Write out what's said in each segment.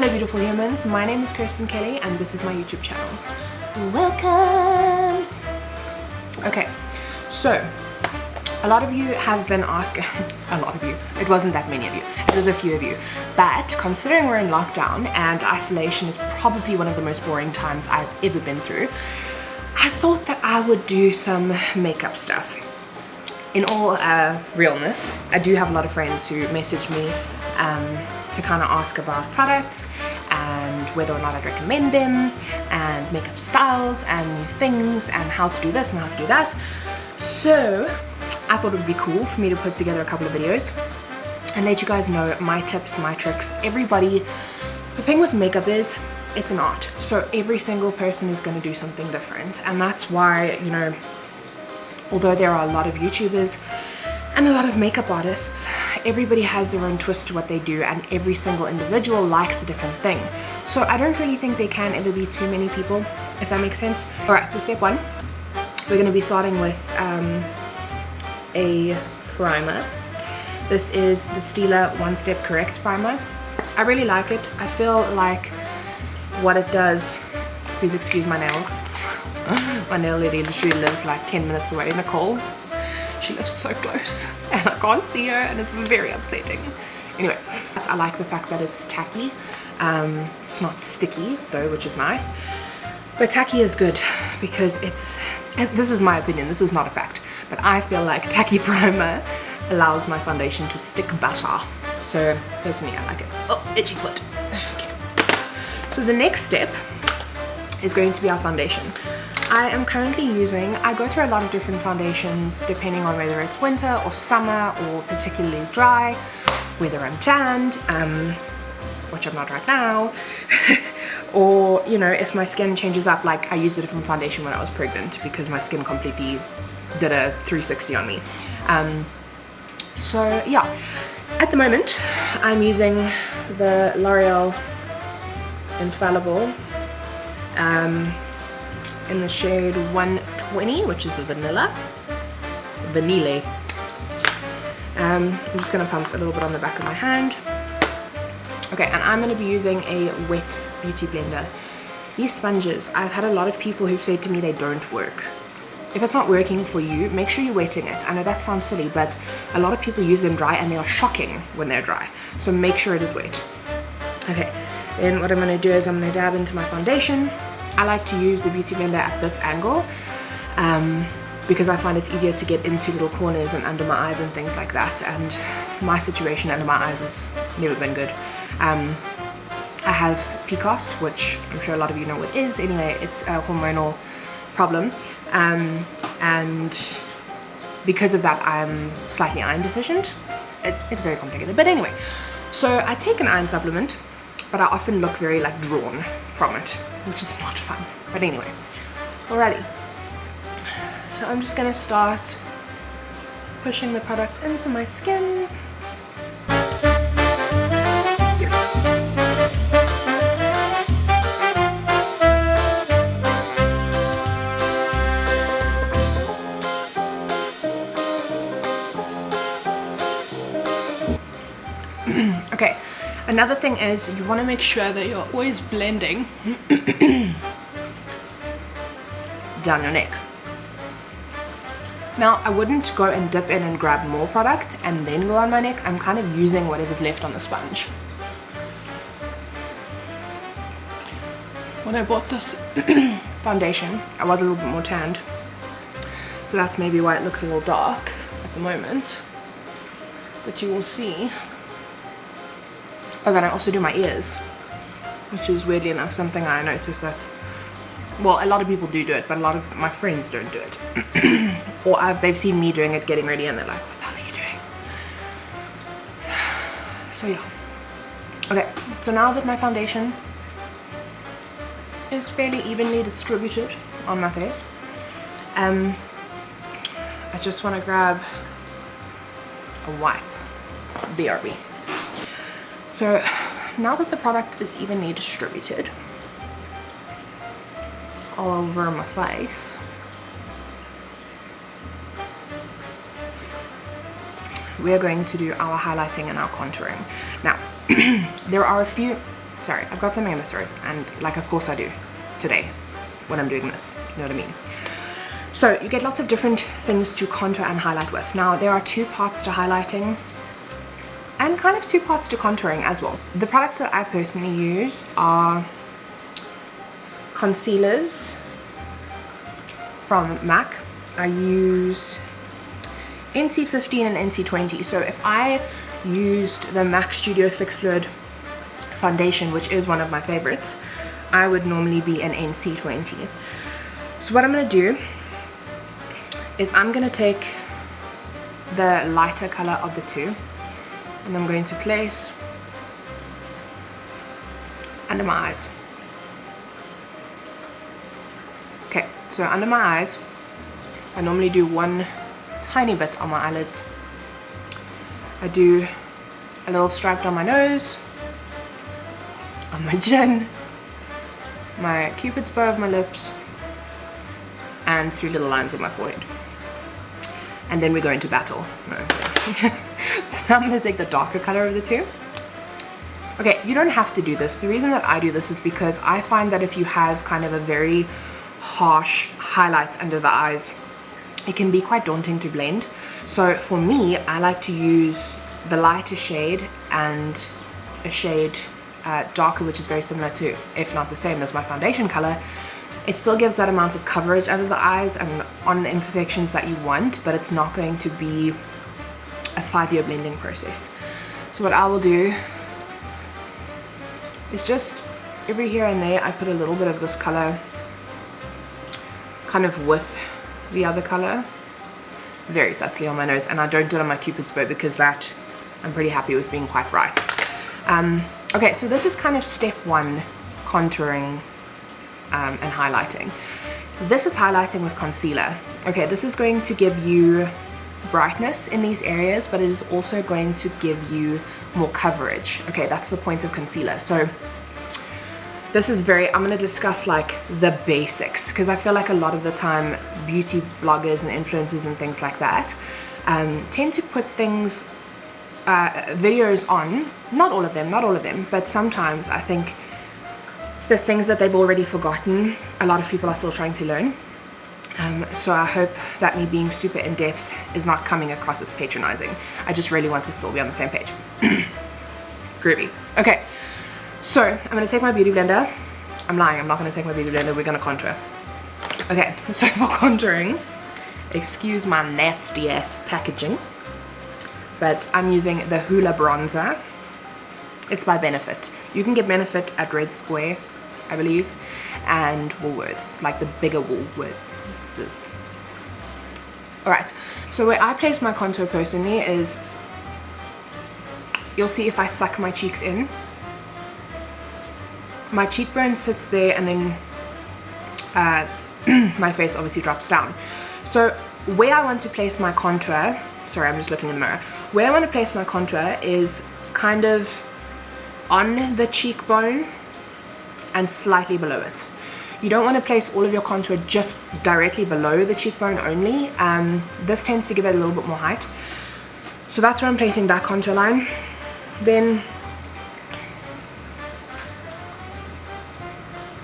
Hello beautiful humans, my name is Kirsten Kelly and this is my YouTube channel. Welcome! Okay, so a lot of you have been asking, a lot of you, it wasn't that many of you, it was a few of you, but considering we're in lockdown and isolation is probably one of the most boring times I've ever been through, I thought that I would do some makeup stuff. In all realness, I do have a lot of friends who message me to kind of ask about products and whether or not I'd recommend them and makeup styles and new things and how to do this and how to do that. So I thought it would be cool for me to put together a couple of videos and let you guys know my tips, my tricks. Everybody, the thing with makeup is it's an art. So every single person is going to do something different, and that's why, you know, although there are a lot of YouTubers and a lot of makeup artists, everybody has their own twist to what they do and every single individual likes a different thing. So I don't really think there can ever be too many people, if that makes sense. Alright, so step one, we're going to be starting with a primer. This is the Stila One Step Correct primer. I really like it. I feel like what it does, please excuse my nails. My nail lady literally lives like 10 minutes away. Nicole, she lives so close and I can't see her and it's very upsetting. Anyway, I like the fact that it's tacky. It's not sticky though, which is nice. But tacky is good because it's, this is my opinion, this is not a fact, but I feel like tacky primer allows my foundation to stick better. So personally I like it. Oh, itchy foot. Okay. So the next step is going to be our foundation. I am currently using, I go through a lot of different foundations depending on whether it's winter or summer or particularly dry, whether I'm tanned, which I'm not right now, or, you know, if my skin changes up. Like I used a different foundation when I was pregnant because my skin completely did a 360 on me. So yeah, at the moment I'm using the L'Oreal Infallible in the shade 120, which is a vanilla. I'm just gonna pump a little bit on the back of my hand. Okay, and I'm gonna be using a wet beauty blender. These sponges, I've had a lot of people who've said to me they don't work. If it's not working for you, make sure you're wetting it. I know that sounds silly, but a lot of people use them dry and they are shocking when they're dry. So make sure it is wet. Okay, then what I'm gonna do is I'm gonna dab into my foundation. I like to use the beauty blender at this angle because I find it's easier to get into little corners and under my eyes and things like that, and my situation under my eyes has never been good. I have PCOS, which I'm sure a lot of you know what it is. Anyway, it's a hormonal problem, and because of that I'm slightly iron deficient. It's very complicated, but anyway, so I take an iron supplement, but I often look very like drawn from it, which is not fun. But anyway, alrighty. So I'm just gonna start pushing the product into my skin. Okay, another thing is you want to make sure that you're always blending down your neck. Now, I wouldn't go and dip in and grab more product and then go on my neck. I'm kind of using whatever's left on the sponge. When I bought this foundation, I was a little bit more tanned. So that's maybe why it looks a little dark at the moment. But you will see. Oh, then I also do my ears, which is weirdly enough something I noticed that, well, a lot of people do it, but a lot of my friends don't do it. Or they've seen me doing it, getting ready, and they're like, what the hell are you doing? So yeah. Okay, so now that my foundation is fairly evenly distributed on my face, I just want to grab a wipe, BRB. So now that the product is evenly distributed all over my face, we are going to do our highlighting and our contouring. Now, there are a few sorry, I've got something in my throat, and like, of course I do today when I'm doing this, you know what I mean? So you get lots of different things to contour and highlight with. Now there are two parts to highlighting and kind of two parts to contouring as well. The products that I personally use are concealers from MAC. I use NC15 and NC20. So if I used the MAC Studio Fix Fluid foundation, which is one of my favorites, I would normally be an NC20. So what I'm going to do is I'm going to take the lighter color of the two, and I'm going to place under my eyes. Okay, so under my eyes, I normally do one tiny bit on my eyelids. I do a little stripe down my nose, on my chin, my cupid's bow of my lips, and 3 little lines on my forehead. And then we go into battle. So now I'm going to take the darker color of the two. Okay, you don't have to do this. The reason that I do this is because I find that if you have kind of a very harsh highlight under the eyes, it can be quite daunting to blend. So for me, I like to use the lighter shade and a shade darker, which is very similar to, if not the same as, my foundation color. It still gives that amount of coverage under the eyes and on the imperfections that you want, but it's not going to be a 5-year blending process. So what I will do is just every here and there I put a little bit of this color kind of with the other color very subtly on my nose, and I don't do it on my cupid's bow because that I'm pretty happy with being quite bright. Okay, so this is kind of step 1 contouring and highlighting. This is highlighting with concealer. Okay, this is going to give you brightness in these areas, but it is also going to give you more coverage. Okay, that's the point of concealer. So this is I'm going to discuss like the basics, because I feel like a lot of the time beauty bloggers and influencers and things like that tend to put things, videos on, not all of them, but sometimes I think the things that they've already forgotten, a lot of people are still trying to learn. So I hope that me being super in-depth is not coming across as patronizing. I just really want to still be on the same page. Groovy. Okay, so I'm going to take my beauty blender. I'm lying, I'm not going to take my beauty blender, we're going to contour. Okay, so for contouring, excuse my nasty ass packaging, but I'm using the Hoola bronzer. It's by Benefit. You can get Benefit at Red Square, I believe, and Woolworths, like the bigger Woolworths. Alright, so where I place my contour personally is, you'll see if I suck my cheeks in, my cheekbone sits there, and then my face obviously drops down. So where I want to place my contour, sorry, I'm just looking in the mirror, where I want to place my contour is kind of on the cheekbone and slightly below it. You don't want to place all of your contour just directly below the cheekbone only. This tends to give it a little bit more height. So that's where I'm placing that contour line. Then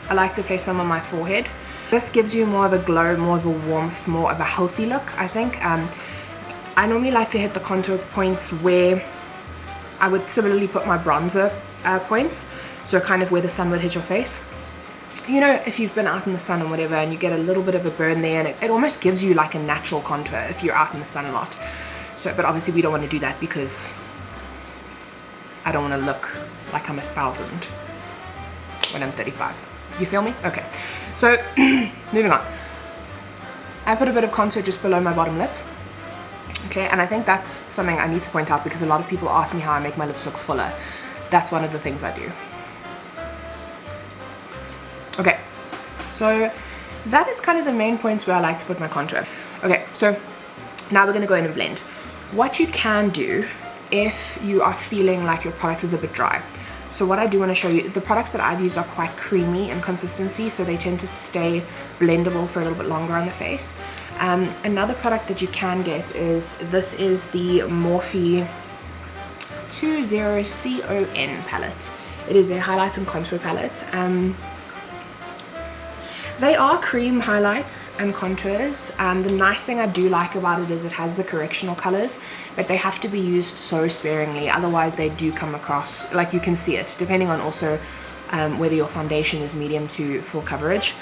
I like to place some on my forehead. This gives you more of a glow, more of a warmth, more of a healthy look, I think. I normally like to hit the contour points where I would similarly put my bronzer points, so kind of where the sun would hit your face. You know, if you've been out in the sun or whatever and you get a little bit of a burn there, and it almost gives you like a natural contour if you're out in the sun a lot. So, but obviously we don't want to do that because I don't want to look like I'm 1,000 when I'm 35. You feel me? Okay, so moving on. I put a bit of contour just below my bottom lip. Okay, and I think that's something I need to point out because a lot of people ask me how I make my lips look fuller. That's one of the things I do. Okay, so that is kind of the main points where I like to put my contour. Okay, so now we're going to go in and blend. What you can do if you are feeling like your product is a bit dry. So what I do want to show you, the products that I've used are quite creamy in consistency, so they tend to stay blendable for a little bit longer on the face. Another product that you can get is, this is the Morphe 20CON palette It is a highlight and contour palette. They are cream highlights and contours. The nice thing I do like about it is it has the correctional colors, but they have to be used so sparingly, otherwise they do come across, like you can see it, depending on also whether your foundation is medium to full coverage.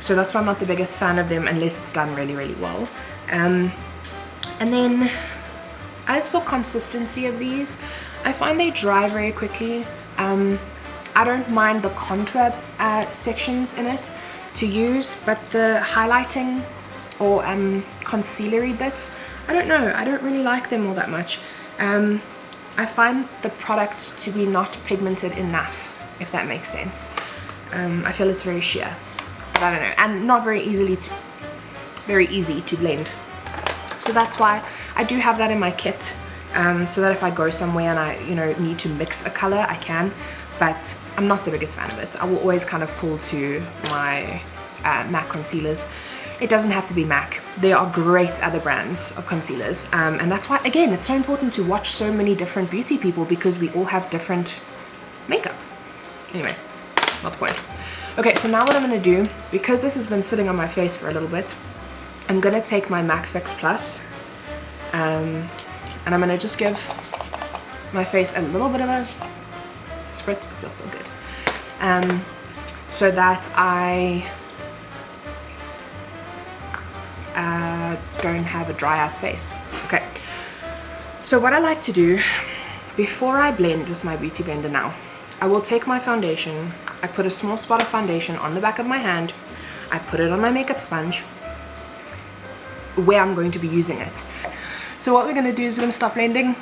So that's why I'm not the biggest fan of them unless it's done really, really well. And then as for consistency of these, I find they dry very quickly. I don't mind the contour sections in it to use, but the highlighting or concealery bits, I don't know, I don't really like them all that much. I find the product to be not pigmented enough, if that makes sense. I feel it's very sheer, but I don't know, and not very easy to blend. So that's why I do have that in my kit, so that if I go somewhere and I need to mix a color, I can. But I'm not the biggest fan of it. I will always kind of pull to my MAC concealers. It doesn't have to be MAC. There are great other brands of concealers, and that's why, again, it's so important to watch so many different beauty people, because we all have different makeup. Anyway, not the point. Okay, so now what I'm going to do, because this has been sitting on my face for a little bit, I'm going to take my MAC Fix Plus, and I'm going to just give my face a little bit of a spritz. It feels so good, so that I don't have a dry ass face. Okay, so what I like to do before I blend with my beauty blender now, I will take my foundation, I put a small spot of foundation on the back of my hand, I put it on my makeup sponge where I'm going to be using it. So what we're going to do is we're going to start blending.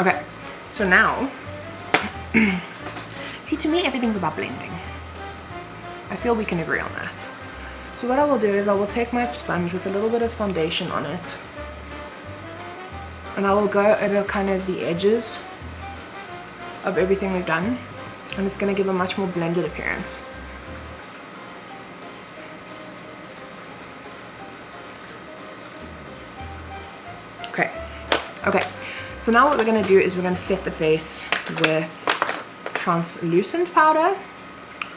Okay, so now, see, to me everything's about blending. I feel we can agree on that. So what I will do is I will take my sponge with a little bit of foundation on it, and I will go over kind of the edges of everything we've done, and it's going to give a much more blended appearance. Okay, so now what we're going to do is we're going to set the face with translucent powder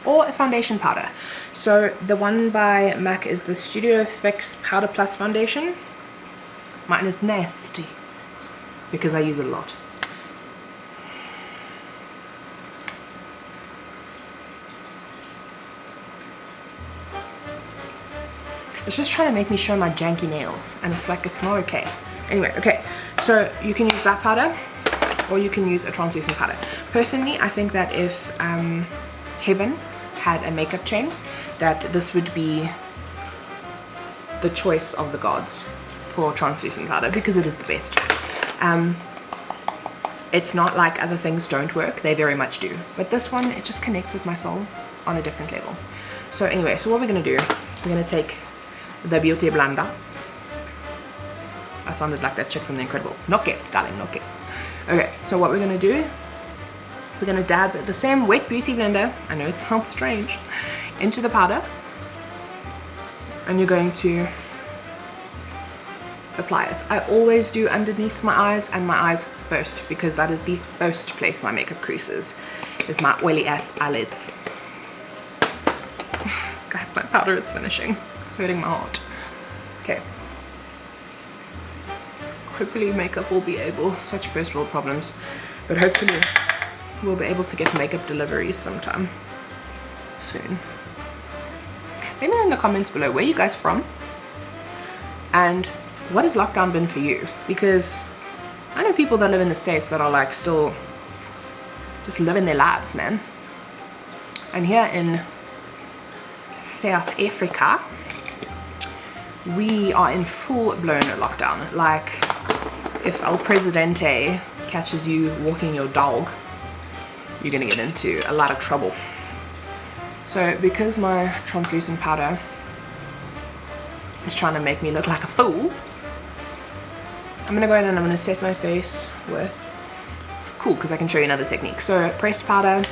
or a foundation powder. So the one by MAC is the Studio Fix Powder Plus Foundation. Mine is nasty because I use it a lot. It's just trying to make me show my janky nails, and it's like, it's not okay. Anyway, okay, so you can use that powder or you can use a translucent powder. Personally, I think that if Heaven had a makeup chain, that this would be the choice of the gods for translucent powder, because it is the best. It's not like other things don't work, they very much do. But this one, it just connects with my soul on a different level. So anyway, so what we're going to do, we're going to take the beauty blender. I sounded like that chick from The Incredibles. Not gifts, darling, not gifts. Okay, so what we're going to do, we're going to dab the same wet beauty blender, I know it sounds strange, into the powder. And you're going to apply it. I always do underneath my eyes and my eyes first, because that is the first place my makeup creases, is my oily ass eyelids. Guys, my powder is finishing. It's hurting my heart. Okay. Hopefully makeup will be able, such first world problems, but hopefully we'll be able to get makeup deliveries sometime soon. Let me know in the comments below, where are you guys from? And what has lockdown been for you? Because I know people that live in the States that are like still just living their lives, man. And here in South Africa, we are in full-blown lockdown. Like, if El Presidente catches you walking your dog, you're gonna get into a lot of trouble. So because my translucent powder is trying to make me look like a fool, I'm gonna go ahead and I'm gonna set my face with, it's cool because I can show you another technique. So pressed powder,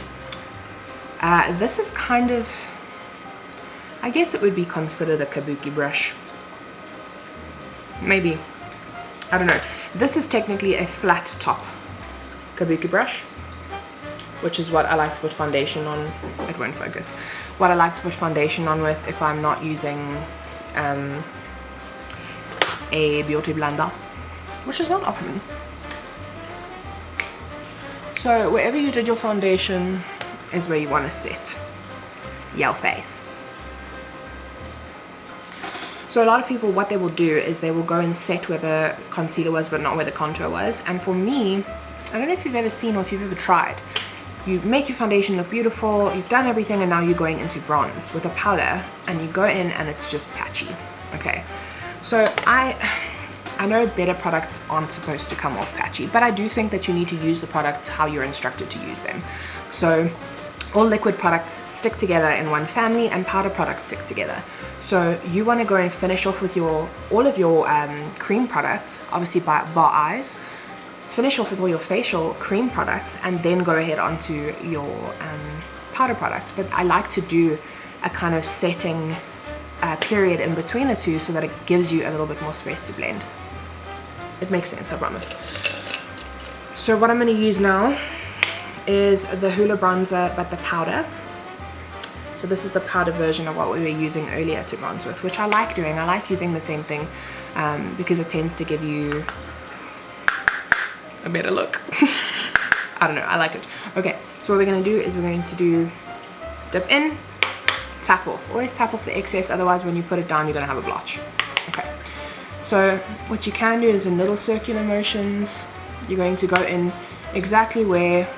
this is kind of, I guess it would be considered a kabuki brush. Maybe, I don't know. This is technically a flat top kabuki brush, which is what I like to put foundation on. It won't focus. What I like to put foundation on with if I'm not using a beauty blender, which is not often. So wherever you did your foundation is where you want to set your face. So a lot of people, what they will do is they will go and set where the concealer was but not where the contour was. And for me, I don't know if you've ever seen or if you've ever tried, you make your foundation look beautiful, you've done everything, and now you're going into bronze with a powder, and you go in and it's just patchy. Okay, so I know better products aren't supposed to come off patchy, but I do think that you need to use the products how you're instructed to use them. So all liquid products stick together in one family, and powder products stick together. So you want to go and finish off with all of your cream products, obviously bar eyes. Finish off with all your facial cream products, and then go ahead onto your powder products. But I like to do a kind of setting period in between the two so that it gives you a little bit more space to blend. It makes sense, I promise. So what I'm going to use now is the Hoola bronzer, but the powder. So this is the powder version of what we were using earlier to bronze with, which I like doing. I like using the same thing because it tends to give you a better look. I don't know, I like it. Okay, so what we're going to do is we're going to do dip in, tap off. Always tap off the excess, otherwise when you put it down you're going to have a blotch. Okay, so what you can do is in little circular motions, you're going to go in exactly where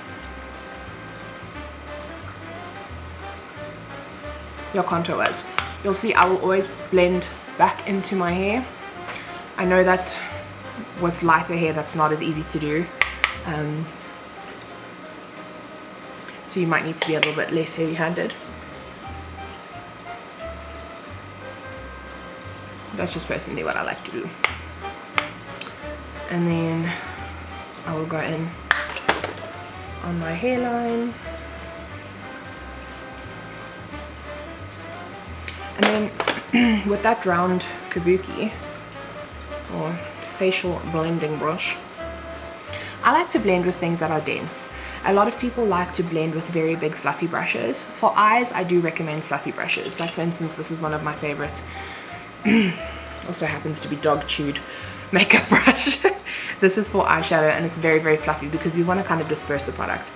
your contour was. You'll see I will always blend back into my hair. I know that with lighter hair that's not as easy to do, so you might need to be a little bit less heavy-handed. That's just personally what I like to do. And then I will go in on my hairline, and then with that round kabuki or facial blending brush, I like to blend with things that are dense. A lot of people like to blend with very big fluffy brushes. For eyes, I do recommend fluffy brushes. Like for instance, this is one of my favorites. Also happens to be dog chewed makeup brush. This is for eyeshadow, and it's very, very fluffy because we want to kind of disperse the product,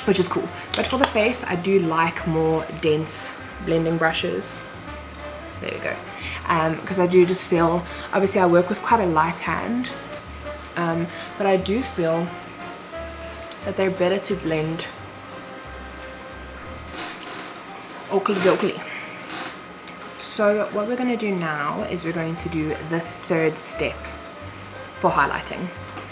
which is cool. But for the face, I do like more dense blending brushes. There we go. Because I do just feel, obviously I work with quite a light hand, but I do feel that they're better to blend oakley. So what we're going to do now is we're going to do the third step for highlighting.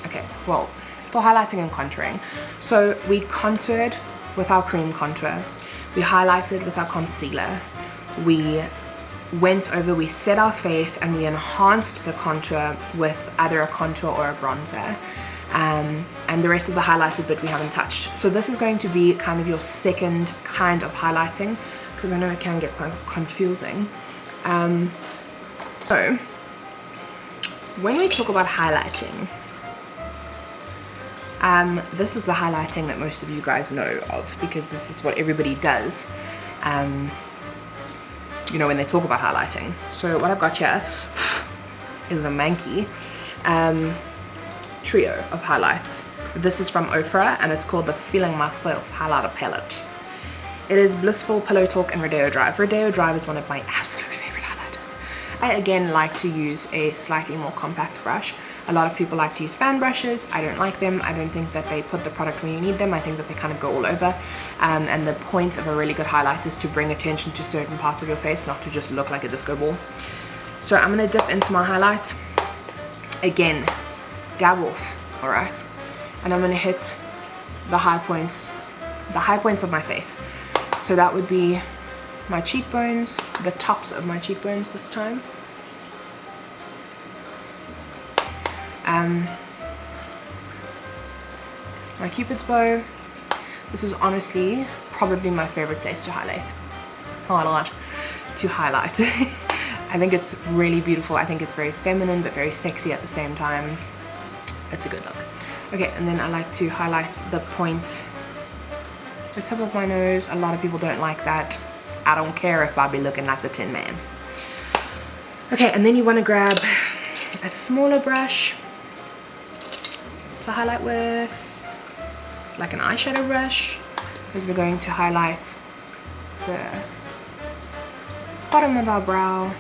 Okay, well, for highlighting and contouring. So we contoured with our cream contour, we highlighted with our concealer, we set our face, and we enhanced the contour with either a contour or a bronzer, and the rest of the highlighted bit we haven't touched. So this is going to be kind of your second kind of highlighting, because I know it can get quite confusing. So when we talk about highlighting, this is the highlighting that most of you guys know of, because this is what everybody does, you know, when they talk about highlighting. So what I've got here is a Manky trio of highlights. This is from Ofra, and it's called the Feeling Myself Highlighter Palette. It is Blissful, Pillow Talk, and Rodeo Drive. Rodeo Drive is one of my absolute favorite highlighters. I again like to use a slightly more compact brush. A lot of people like to use fan brushes. I don't like them. I don't think that they put the product where you need them. I think that they kind of go all over. And the point of a really good highlight is to bring attention to certain parts of your face, not to just look like a disco ball. So I'm going to dip into my highlight. Again, dab off, alright? And I'm going to hit the high points of my face. So that would be my cheekbones, the tops of my cheekbones this time. My cupid's bow. This is honestly probably my favorite place to highlight. I think it's really beautiful. I think it's very feminine but very sexy at the same time. It's a good look. Okay, and then I like to highlight the point, the tip of my nose. A lot of people don't like that. I don't care if I be looking like the Tin Man. Okay, and then you want to grab a smaller brush to highlight with, like an eyeshadow brush, because we're going to highlight the bottom of our brow,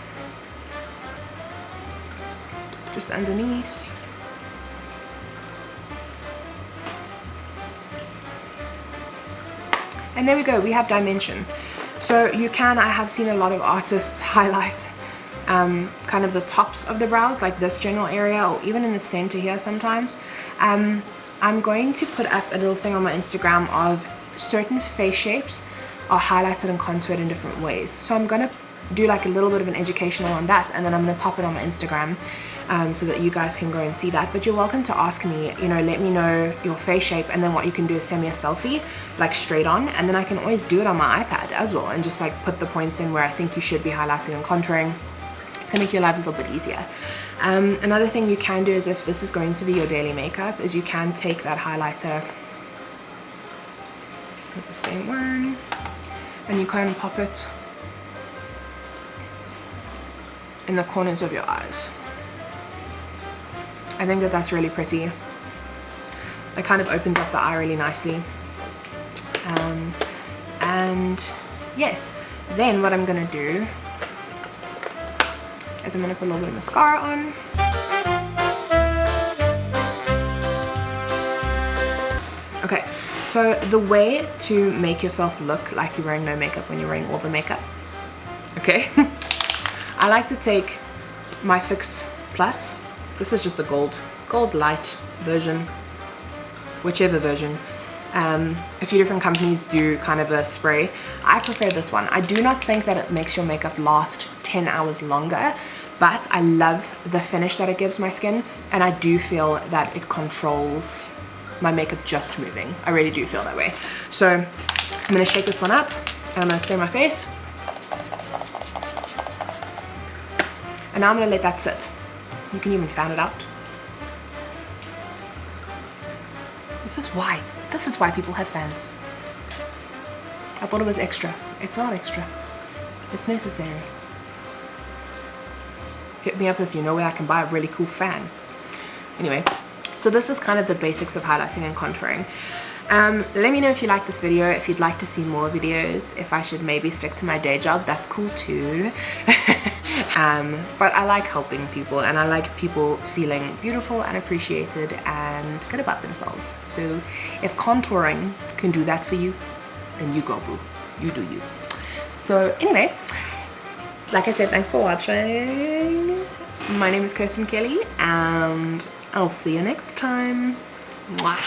just underneath. And there we go, we have dimension. So you can, I have seen a lot of artists highlight kind of the tops of the brows, like this general area, or even in the center here sometimes. I'm going to put up a little thing on my Instagram of certain face shapes are highlighted and contoured in different ways. So I'm going to do like a little bit of an educational on that, and then I'm going to pop it on my Instagram so that you guys can go and see that. But you're welcome to ask me, you know, let me know your face shape, and then what you can do is send me a selfie like straight on, and then I can always do it on my iPad as well and just like put the points in where I think you should be highlighting and contouring to make your life a little bit easier. Another thing you can do is, if this is going to be your daily makeup, is you can take that highlighter with the same one and you kind of pop it in the corners of your eyes. I think that that's really pretty. It kind of opens up the eye really nicely. And yes, then what I'm gonna do is I'm gonna put a little bit of mascara on. Okay, so the way to make yourself look like you're wearing no makeup when you're wearing all the makeup, okay? I like to take my Fix Plus. This is just the gold light version, whichever version. A few different companies do kind of a spray. I prefer this one. I do not think that it makes your makeup last 10 hours longer, but I love the finish that it gives my skin, and I do feel that it controls my makeup just moving. I really do feel that way. So I'm gonna shake this one up and I'm gonna spray my face. And now I'm gonna let that sit. You can even fan it out. This is why people have fans. I thought it was extra. It's not extra. It's necessary. Hit me up if you know where I can buy a really cool fan. Anyway, so this is kind of the basics of highlighting and contouring. Let me know if you like this video, if you'd like to see more videos, if I should maybe stick to my day job, that's cool too. But I like helping people, and I like people feeling beautiful and appreciated and good about themselves. So if contouring can do that for you, then you go boo, you do you. So anyway, like I said, thanks for watching. My name is Kirsten Kelly, and I'll see you next time. Mwah.